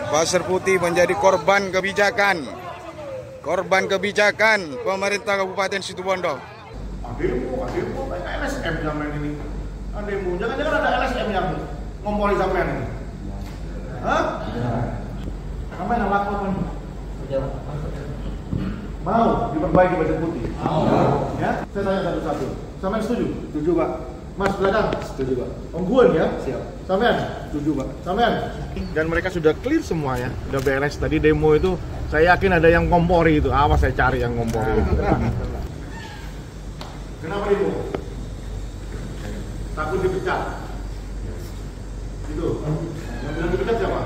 Pasir Putih menjadi korban kebijakan pemerintah Kabupaten Situbondo. Ademu, LSM zaman ini. Ademu, jangan-jangan ada LSM yang ngompori sampean ini. Hah? Kamu yang lakukan? Mau diperbaiki Pasir Putih? Mau. Ya, saya tanya satu-satu. Sampean setuju? Setuju, Pak. Mas belakang? Setuju, Pak. Ongguan ya? Siap. Sampean? Setuju, Pak. Sampean? Dan mereka sudah clear semua ya, udah beres. Tadi demo itu, saya yakin ada yang ngompori itu. Awas saya cari yang ngompori itu. Kenapa demo? Takut dipecat. Itu. Yang bilang dipecat siapa?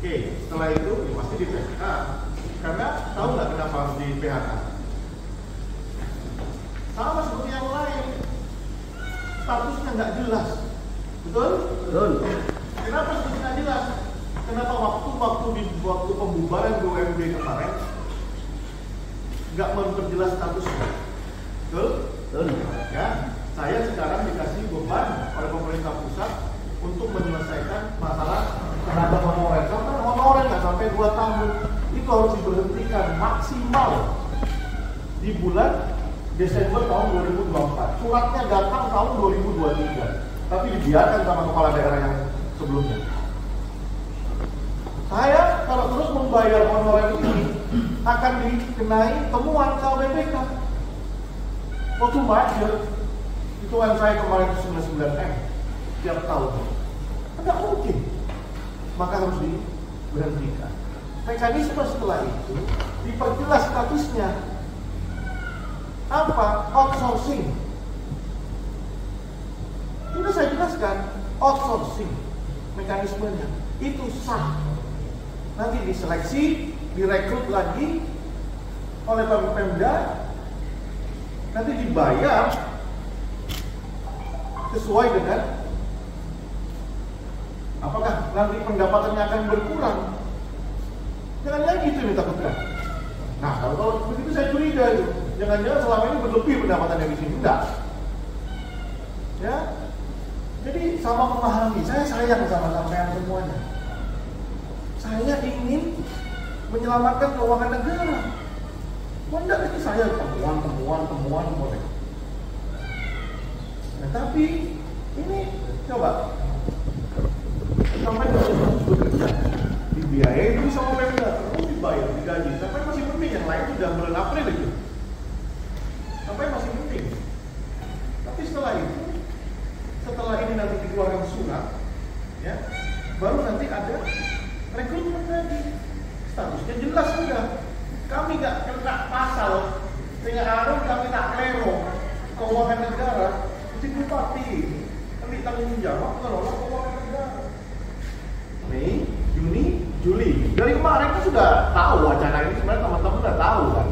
Oke, setelah itu ya pasti di PHK. Karena tahu nggak kenapa harus di PHK? Sama seperti yang lain, statusnya nggak jelas, betul? Betul. Kenapa statusnya nggak jelas? Kenapa waktu pembubaran BUMD kemarin nggak memperjelas statusnya, betul? Betul. Ya, saya sekarang dikasih beban oleh pemerintah pusat untuk menyelesaikan masalah tenaga honorer. Karena honorer nggak sampai 2 tahun, itu harus diberhentikan maksimal di bulan Desember tahun 2024. Suratnya datang tahun 2023, tapi dibiarkan sama kepala daerah yang sebelumnya. Saya kalau terus membayar honorer ini akan dikenai temuan KBPK. Oh cuma aja, hitungan saya kemarin itu 99M tiap tahun. Tidak mungkin, maka harus diberhentikan. Mekanisme setelah itu diperjelas statusnya. Apa? Outsourcing. Sudah saya jelaskan, outsourcing mekanismenya itu sah. Nanti diseleksi, direkrut lagi oleh Pemda, nanti dibayar sesuai dengan apakah nanti pendapatannya akan berkurang. Jangan lagi itu yang ditakutkan. Nah, kalau begitu saya curiga itu. Jangan-jangan selama ini berlebih pendapatannya di sini. Enggak. Ya. Jadi sama memahami, saya sayang sama sampean semuanya. Saya ingin menyelamatkan keuangan negara. Enggak, itu saya temuan boleh. Nah, tapi ini coba sampai bekerja dibiayai itu sama Pemda, terus dibayar, digaji, sampai masih penting yang lain sudah bulan April itu. Sampai masih penting. Tapi setelah ini nanti dikeluarkan surat, ya, baru nanti ada rekrutmen lagi. Statusnya jelas sudah. Kami nggak kena pasal, sehingga harus kami tak klero keuangan negara. Itu bupati, kami tanggung jawab mengelola keuangan negara. Mei, Juni, Juli. Dari kemarin kan sudah tahu wacana ini, sebenarnya teman-teman sudah tahu kan.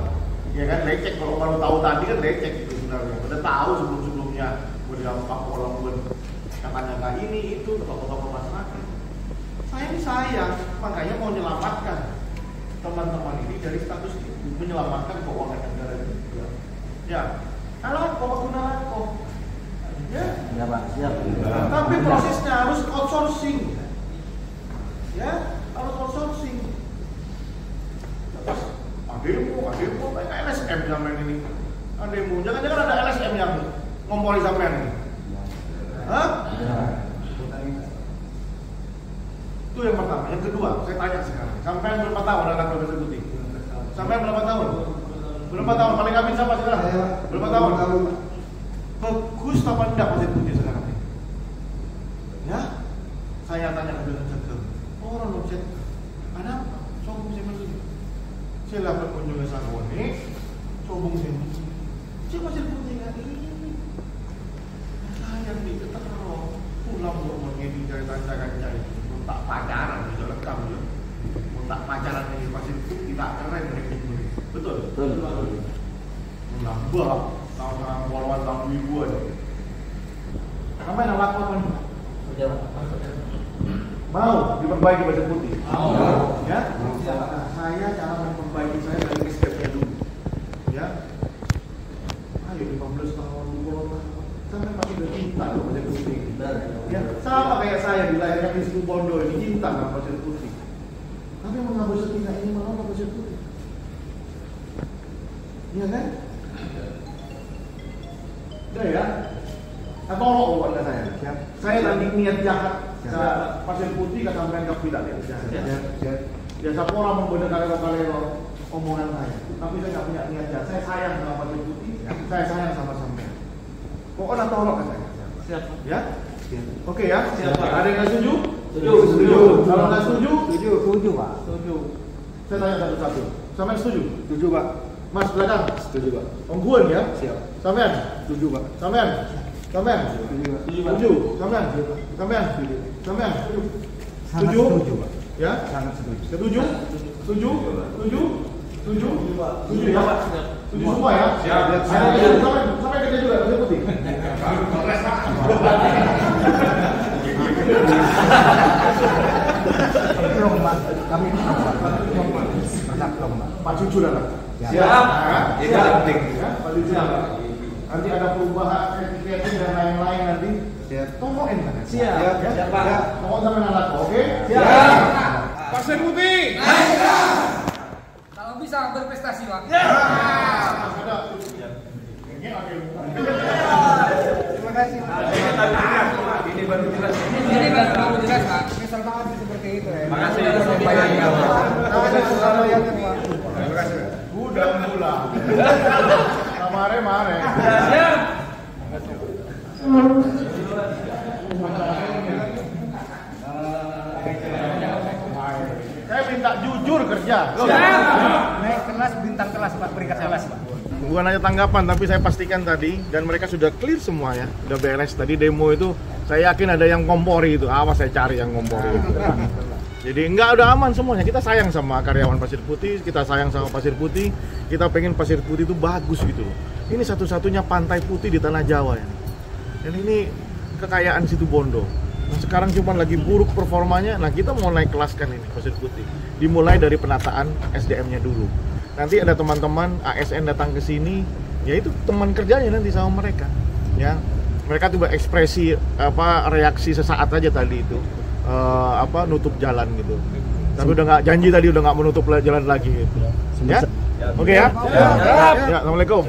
Ya kan, lecek, kalau baru tahu tadi kan lecek itu sebenarnya. Udah tahu sebelum-sebelumnya berdampak walaupun katanya nggak ini itu tokoh-tokoh masyarakat. Saya ini sayang, makanya mau menyelamatkan teman-teman ini dari status itu, menyelamatkan keuangan negara juga. Ya, alako, gunalako. Ya, Ya, Pak. Siap. tapi prosesnya harus outsourcing. Ya, harus outsourcing. Ademu, LSM zaman ini. Ademu, jangan-jangan ada LSM yang ngompori sampean ini. Hah? Itu yang pertama. Yang kedua, saya tanya sekarang. Sampean berapa tahun anak Pasir Putih? Sampean berapa tahun? Berapa tahun? Paling amin siapa sekarang? Berapa tahun? Bagus apa enggak Pasir Putih sekarang ini? Ya? Saya tanya ke orang objek. Ada apa? Sombong saya masih. Saya dapat kunjungan sakone, sombong saya masih. Saya Pasir Putih nggak ini. Saya diketeror. Pulang untuk mengedit dari kanca-kanca itu. Tak pacaran bisa rekam ya. Tak pacaran ini Pasir Putih tidak keren mereka ini. Betul? Betul. Menambah tahun puluhan tahun ribuan. Kamu yang lakukan? Mau diperbaiki Pasir Putih? Mau. Ya? Nah, saya cara memperbaiki saya dari stepnya dulu. Ya? Ayo 15 tahun, 20 tahun. Sampai masih udah cinta loh Pasir Putih. Ya, sama kayak saya dilahirkan di Situ Bondo ini cinta sama pasir putih. Tapi mengambil setina ini malah pasir putih. Iya kan? Udah ya? Tolong buat saya. Siap. Saya tadi niat jahat. Pasir putih kata mereka tidak ya. Siap. Biasa orang membedah kalero omongan saya. Tapi saya nggak punya niat jahat. Saya sayang sama pasir putih. Saya sayang sama sampean. Pokoknya tolong ke saya. Siap. Ya? Siap. Oke ya? Siap. Ada yang nggak setuju? Setuju. Kalau nggak setuju? Setuju Pak. Setuju. Saya tanya satu-satu. Sampean setuju? Setuju Pak. Mas belakang? Setuju Pak. Ongguan ya? Siap. Sampean? Setuju Pak. Sampean? Sampean? Setuju Pak. Setuju. Sampean? Sampean? Sampean? Sangat Setuju? setuju Pak. Ya? Sangat setuju. Setuju? Setuju? Setuju? Setuju? Setuju ya? Setuju semua ya? Siap. Sampai kerja juga, pasir putih. Tolong Pak. Kami tolong Pak. Pak Cucu datang. Siap. Itu penting. Ya, Pak Cucu datang. Nanti ada perubahan etiketing dan lain-lain nanti. Siap. Tolongin kan? Siap. Ya? Siap, Pak. Pokoknya sampai nalar, oke? Siap. Pasir putih. Kalau bisa berprestasi, Pak. Ada. Ini ada yang Terima kasih Pak. Ini baru jelas, Pak. Misal banget seperti itu ya. Makasih. Terima kasih. Udah mulai. Mare. Siap. Saya minta jujur kerja. Naik kelas bintang kelas Pak, peringkat kelas Pak. Bukan hanya tanggapan, tapi saya pastikan tadi dan mereka sudah clear semua ya, udah beres tadi demo itu. Saya yakin ada yang ngompori itu, awas saya cari yang ngompori itu. Jadi enggak, udah aman semuanya. Kita sayang sama karyawan Pasir Putih, kita sayang sama Pasir Putih, kita pengen Pasir Putih itu bagus gitu loh. Ini satu-satunya pantai putih di tanah Jawa ya. Dan ini kekayaan Situ Bondo. Nah, sekarang cuma lagi buruk performanya. Nah, kita mau naik kelaskan ini Pasir Putih. Dimulai dari penataan SDM-nya dulu. Nanti ada teman-teman ASN datang ke sini, ya itu teman kerjanya nanti sama mereka. Ya, mereka tuh berekspresi reaksi sesaat aja tadi itu, nutup jalan gitu. Tapi udah nggak janji tadi, udah nggak menutup jalan lagi gitu. Ya, oke ya. Ya, assalamualaikum.